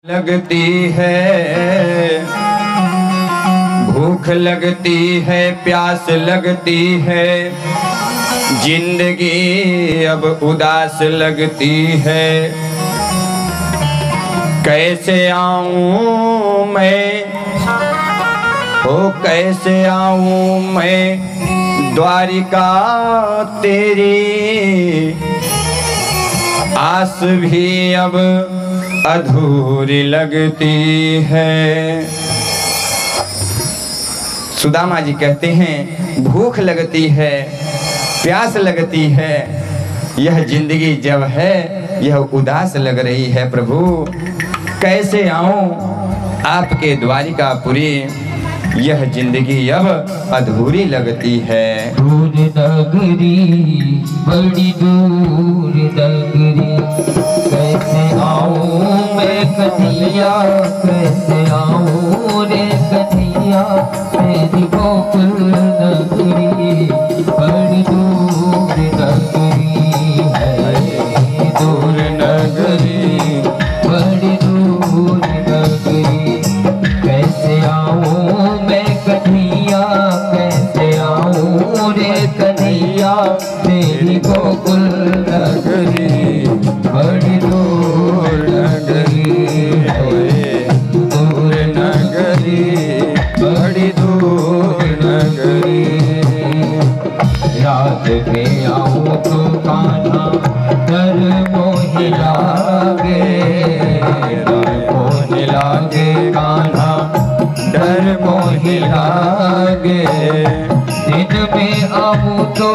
लगती है, भूख लगती है, प्यास लगती है, जिंदगी अब उदास लगती है। कैसे आऊं मैं, हो कैसे आऊं मैं द्वारिका तेरी, आस भी अब अधूरी लगती है। सुदामा जी कहते हैं भूख लगती है, प्यास लगती है, यह जिंदगी जब है यह उदास लग रही है। प्रभु कैसे आऊं आपके द्वारिकापुरी, यह जिंदगी अब अधूरी लगती है। दूर नगरी बड़ी दूर नगरी, कैसे आऊं मैं कन्हैया, कैसे आऊं रे कन्हैया, मेरी गोकुल नगरी बड़ी दूर नगरी है। दूर नगरी बड़ी दूर नगरी, कैसे आऊं मैं कन्हैया, कैसे आऊं रे कन्हैया, तेरी गोकुल नगरी बड़ी दूर नगरी है। दूर नगरी बड़ी दूर नगरी, रात में आऊं तो कान्हा डर मोहि लागे, डर मोहि लागे कान्हा डर मोहि लागे। दिन में आऊं तो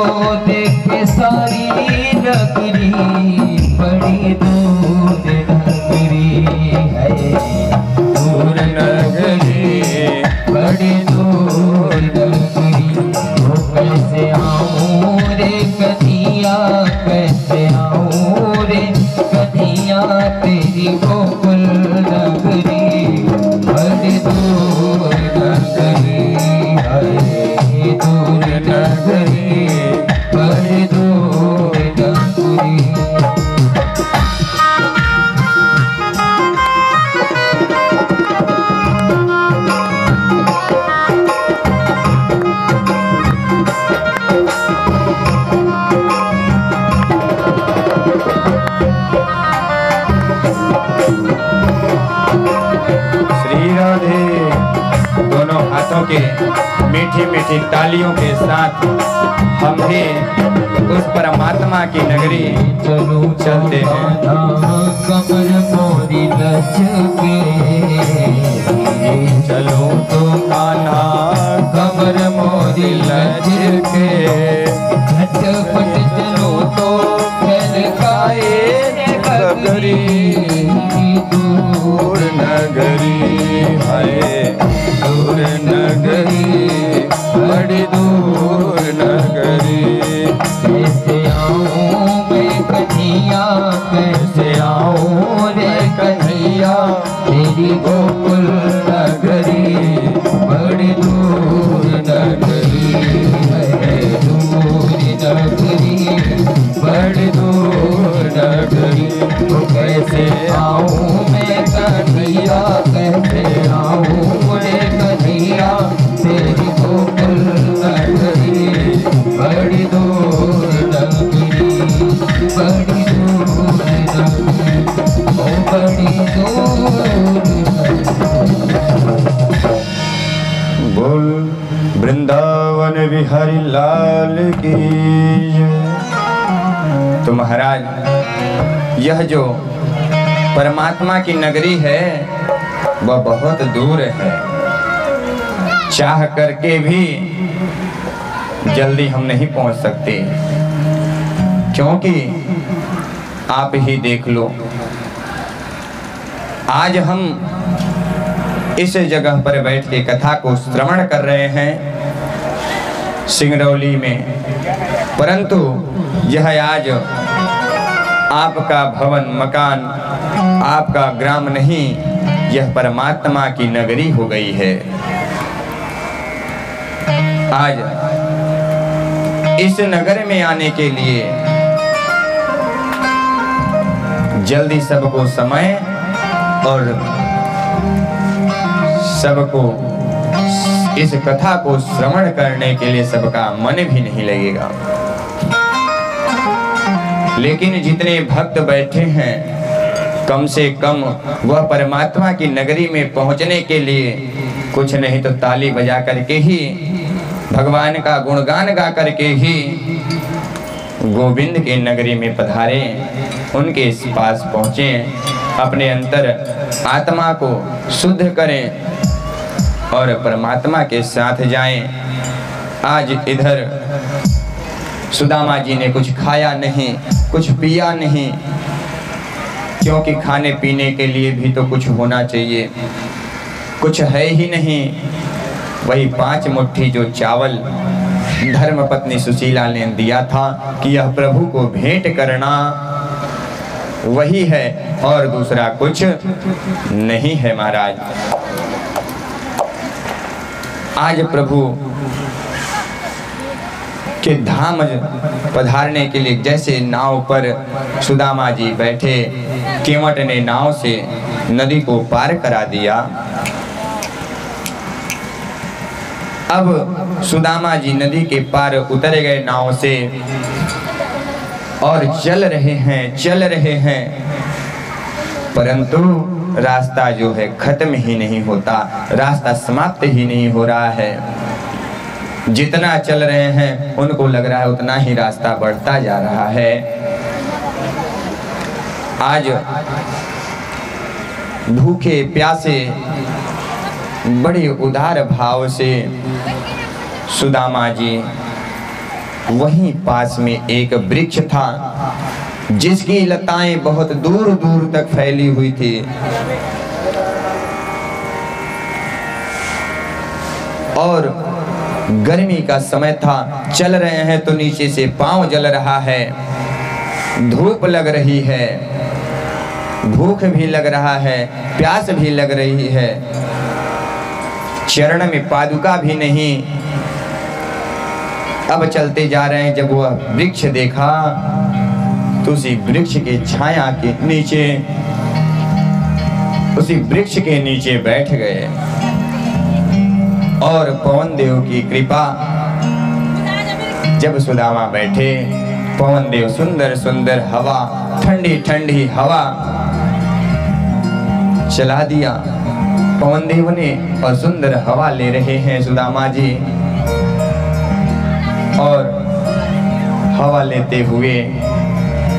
देखे सारी नगरी बड़ी दूर नगरी है। दूर नगरी बड़ी दूर नगरी, वो कैसे आऊं रे कन्हैया, कैसे आऊं रे कन्हैया, तेरी गोकुल नगरी बड़ी दूर नगरी है। दूर नगरी बड़ी दूर नगरी। श्री राधे दोनों हाथों के मीठी मीठी तालियों के साथ हम भी उस परमात्मा की नगरी चलते हैं। कमर मोरी लचके, चलो तो कान्हा कमर मोरी लचके, झटपट चलो तो फैल खाए नगरी दूर नगरी है। दूर नगरी बड़ी दूर नगरी, कैसे आऊं मैं कन्हैया, कैसे आऊं रे कन्हैया, तेरी गोकुल नगरी बड़ी दूर नगरी है। दूर नगरी बड़ी दूर नगरी, तो कैसे आऊं मैं कन्हैया, कैसे आऊं रे कन्हैया, तेरी गोकुल नगरी बड़ी दूर नगरी बड़ी दूर नगरी, ओ बड़ी दूर नगरी। बोल वृंदावन बिहारी लाल की जय। तो महाराज यह जो परमात्मा की नगरी है वह बहुत दूर है, चाह करके भी जल्दी हम नहीं पहुंच सकते, क्योंकि आप ही देख लो आज हम इस जगह पर बैठ के कथा को श्रवण कर रहे हैं सिंगरौली में, परंतु यह आज आपका भवन मकान, आपका ग्राम नहीं, यह परमात्मा की नगरी हो गई है। आज इस नगर में आने के लिए जल्दी सबको समय और सबको इस कथा को श्रवण करने के लिए सबका मन भी नहीं लगेगा। लेकिन जितने भक्त बैठे हैं, कम से कम वह परमात्मा की नगरी में पहुंचने के लिए कुछ नहीं तो ताली बजा करके ही, भगवान का गुणगान गा करके ही गोविंद की नगरी में पधारे, उनके पास पहुँचे, अपने अंतर आत्मा को शुद्ध करें और परमात्मा के साथ जाएं। आज इधर सुदामा जी ने कुछ खाया नहीं, कुछ पिया नहीं, क्योंकि खाने पीने के लिए भी तो कुछ होना चाहिए, कुछ है ही नहीं। वही 5 मुट्ठी जो चावल धर्मपत्नी सुशीला ने दिया था कि यह प्रभु को भेंट करना, वही है और दूसरा कुछ नहीं है महाराज। आज प्रभु के धाम पधारने के लिए जैसे नाव पर सुदामा जी बैठे, केवट ने नाव से नदी को पार करा दिया। अब सुदामा जी नदी के पार उतर गए नाव से और चल रहे हैं, परंतु रास्ता जो है खत्म ही नहीं होता, रास्ता समाप्त ही नहीं हो रहा है। जितना चल रहे हैं उनको लग रहा है उतना ही रास्ता बढ़ता जा रहा है। आज भूखे प्यासे बड़े उदार भाव से सुदामा जी, वहीं पास में एक वृक्ष था जिसकी लताएं बहुत दूर दूर तक फैली हुई थी, और गर्मी का समय था, चल रहे हैं तो नीचे से पांव जल रहा है, धूप लग रही है, भूख भी लग रहा है, प्यास भी लग रही है, चरण में पादुका भी नहीं। अब चलते जा रहे हैं, जब वह वृक्ष देखा तो उसी वृक्ष के छाया के नीचे, उसी वृक्ष के नीचे बैठ गए और पवन देव की कृपा, जब सुदामा बैठे, पवन देव सुंदर सुंदर हवा, ठंडी ठंडी हवा चला दिया पवन देव ने, और सुंदर हवा ले रहे हैं सुदामा जी, और हवा लेते हुए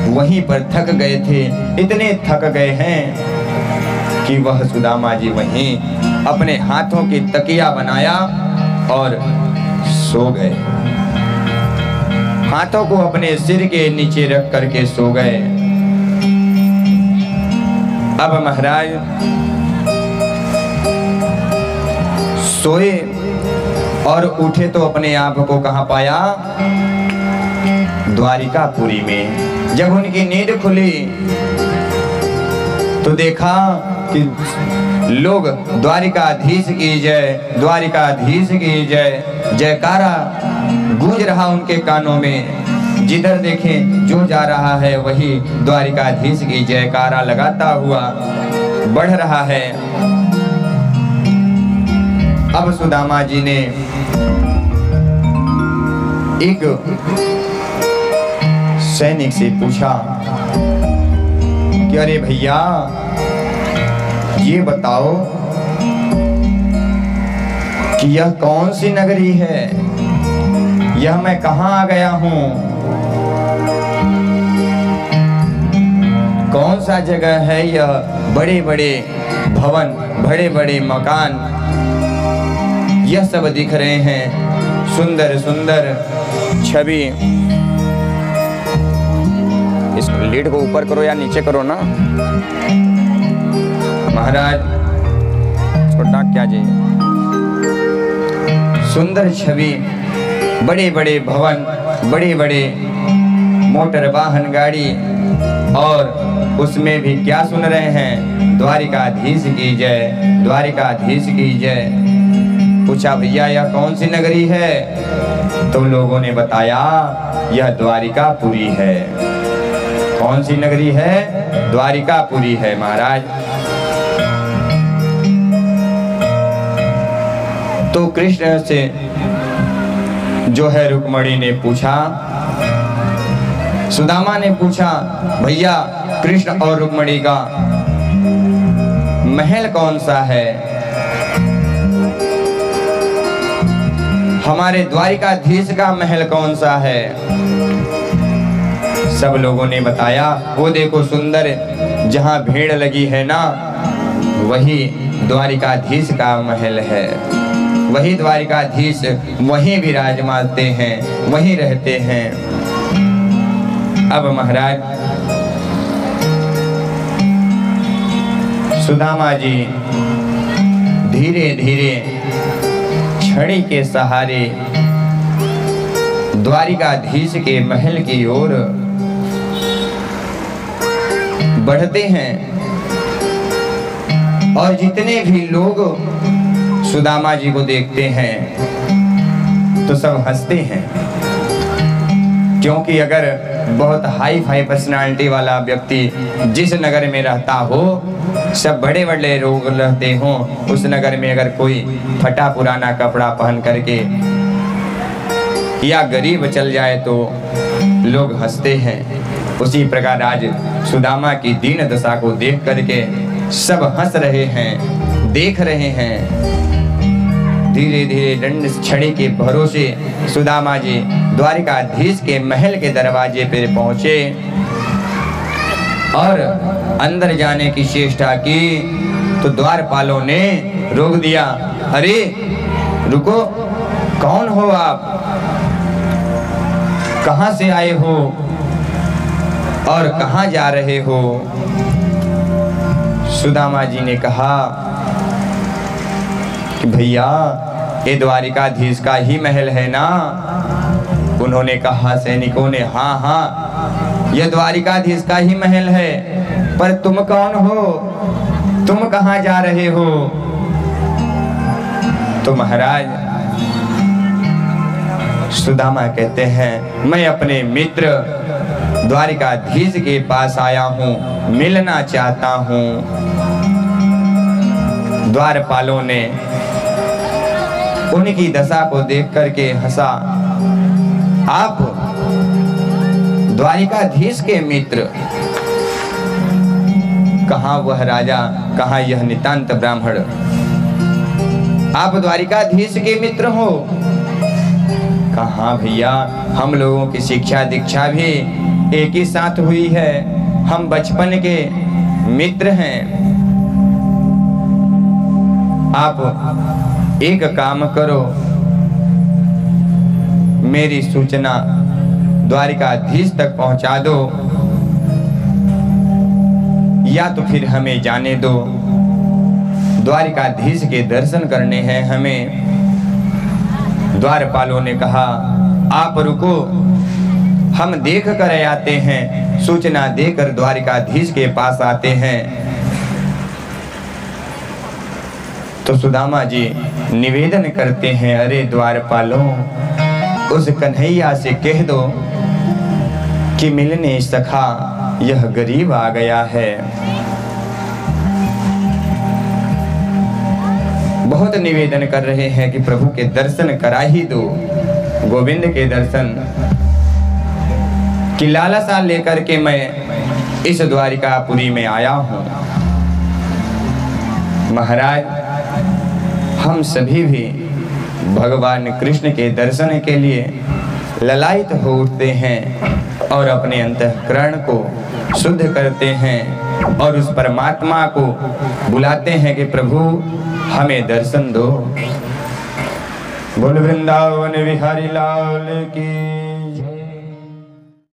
वहीं पर थक गए थे। इतने थक गए हैं कि वह सुदामा जी वहीं अपने हाथों की तकिया बनाया और सो गए, हाथों को अपने सिर के नीचे रख करके सो गए। अब महाराज सोए और उठे तो अपने आप को कहाँ पाया? द्वारिकापुरी में। जब उनकी नींद खुली तो देखा कि लोग द्वारिकाधीश की जय, द्वारिकाधीश की जय, जयकारा गूंज रहा उनके कानों में। जिधर देखें जो जा रहा है वही द्वारिकाधीश की जयकारा लगाता हुआ बढ़ रहा है। अब सुदामा जी ने एक सैनिक से पूछा कि अरे भैया ये बताओ कि यह कौन सी नगरी है, यह मैं कहाँ आ गया हूँ, कौन सा जगह है यह? बड़े बड़े भवन, बड़े बड़े मकान यह सब दिख रहे हैं, सुंदर सुंदर छवि। इस लीड को ऊपर करो या नीचे करो ना महाराज, छोटा क्या चाहिए। सुंदर छवि, बड़े बड़े भवन, बड़े बड़े मोटर वाहन गाड़ी, और उसमें भी क्या सुन रहे हैं? द्वारिकाधीश की जय, द्वारिकाधीश की जय। पूछा भैया यह कौन सी नगरी है? तो लोगों ने बताया यह द्वारिकापुरी है। कौन सी नगरी है? द्वारिकापुरी है महाराज। तो कृष्ण से जो है रुक्मिणी ने पूछा, सुदामा ने पूछा, भैया कृष्ण और रुक्मिणी का महल कौन सा है? हमारे द्वारिकाधीश का महल कौन सा है? सब लोगों ने बताया, वो देखो सुंदर, जहां भीड़ लगी है ना, वही द्वारिकाधीश का महल है। वही द्वारिकाधीश वहीं विराजमाते हैं, वहीं रहते हैं। अब महाराज सुदामा जी धीरे धीरे छड़ी के सहारे द्वारिकाधीश के महल की ओर बढ़ते हैं और जितने भी लोग सुदामा जी को देखते हैं तो सब हंसते हैं, क्योंकि अगर बहुत हाई फाई पर्सनालिटी वाला व्यक्ति जिस नगर में रहता हो, सब बड़े बड़े लोग रहते हों, उस नगर में अगर कोई फटा पुराना कपड़ा पहन करके या गरीब चल जाए तो लोग हंसते हैं। उसी प्रकार आज सुदामा की दीन दशा को देख करके सब हंस रहे हैं, देख रहे हैं। धीरे धीरे दंड छड़ी के भरोसे सुदामा जी द्वारिकाधीश के महल के दरवाजे पर पहुंचे और अंदर जाने की चेष्टा की तो द्वारपालों ने रोक दिया। अरे रुको, कौन हो आप? कहां से आए हो और कहां जा रहे हो? सुदामा जी ने कहा कि भैया ये द्वारिकाधीश का ही महल है ना? उन्होंने कहा, सैनिकों ने, हाँ हाँ ये द्वारिकाधीश का ही महल है, पर तुम कौन हो? तुम कहां जा रहे हो? तो महाराज सुदामा कहते हैं, मैं अपने मित्र द्वारिकाधीश के पास आया हूं, मिलना चाहता हूं। द्वारपालों ने उनकी दशा को देख करके हंसा। आप द्वारिकाधीश के मित्र? कहाँ वह राजा, कहाँ यह नितांत ब्राह्मण? आप द्वारिकाधीश के मित्र हो? कहाँ भैया, हम लोगों की शिक्षा दीक्षा भी एक ही साथ हुई है, हम बचपन के मित्र हैं। आप एक काम करो, मेरी सूचना द्वारिकाधीश तक पहुंचा दो, या तो फिर हमें जाने दो, द्वारिकाधीश के दर्शन करने हैं हमें। द्वारपालों ने कहा, आप रुको, हम देख कर आते हैं, सूचना देकर द्वारिकाधीश के पास आते हैं। तो सुदामा जी निवेदन करते हैं, अरे द्वारपालों, उस कन्हैया से कह दो कि मिलने सखा यह गरीब आ गया है। बहुत निवेदन कर रहे हैं कि प्रभु के दर्शन करा ही दो, गोविंद के दर्शन की लालसा लेकर के मैं इस द्वारिकापुरी में आया हूं। महाराज, हम सभी भी भगवान कृष्ण के दर्शन के लिए ललायित हो उठते हैं और अपने अंतःकरण को शुद्ध करते हैं और उस परमात्मा को बुलाते हैं कि प्रभु हमें दर्शन दो। बोल वृंदावन बिहारी लाल की।